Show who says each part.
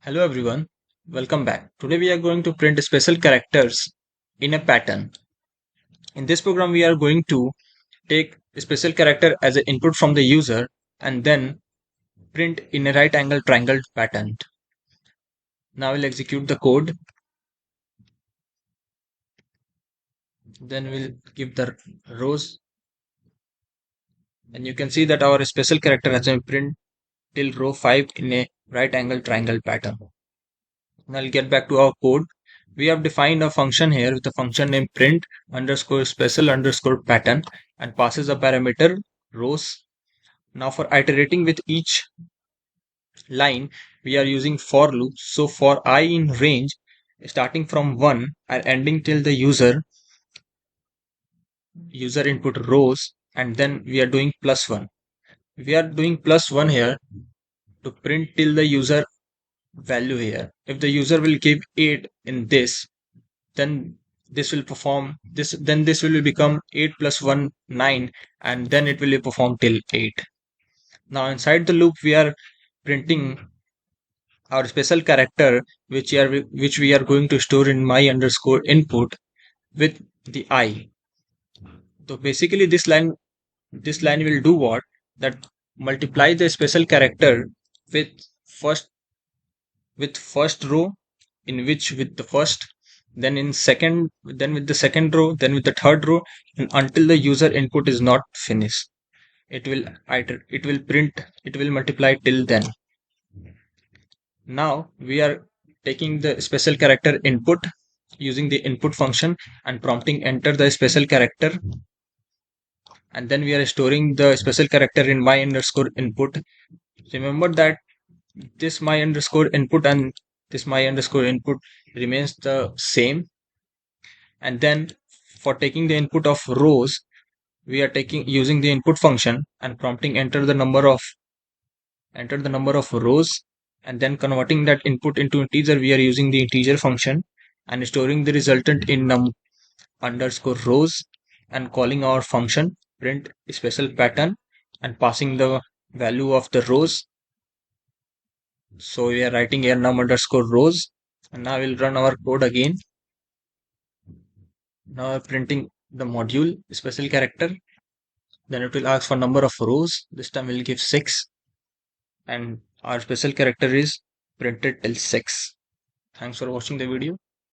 Speaker 1: Hello everyone, welcome back. Today we are going to print special characters in a pattern. In this program we are going to take a special character as an input from the user and then print in a right angle triangle pattern. Now we'll execute the code. Then we'll give the rows and you can see that our special character has been print till row 5 in a right angle triangle pattern. Now I'll get back to our code. We have defined a function here with the function name print underscore special underscore pattern and passes a parameter rows. Now for iterating with each line, we are using for loop. So for I in range, starting from 1 and ending till the user input rows, and then we are doing +1. We are doing +1 here to print till the user value here. If the user will give 8 in this, then this will perform this, then this will become 8 plus 1 9, and then it will perform till 8. Now inside the loop we are printing our special character which we are going to store in my underscore input with the I. So basically this line will do what? That multiply the special character with first first row, in which with the first, then in second, then with the second row, then with the third row, and until the user input is not finished, it will it will multiply till then. Now we are taking the special character input using the input function and prompting enter the special character, and then we are storing the special character in my underscore input. Remember that this my underscore input and this my underscore input remains the same. And then for taking the input of rows, we are taking using the input function and prompting enter the number of rows, and then converting that input into integer. We are using the integer function and storing the resultant in num underscore rows and calling our function print special pattern and passing the value of the rows. So we are writing here num underscore rows, and now we'll run our code again. Now we're printing the module special character. Then it will ask for number of rows. This time we'll give 6, and our special character is printed till 6. Thanks for watching the video.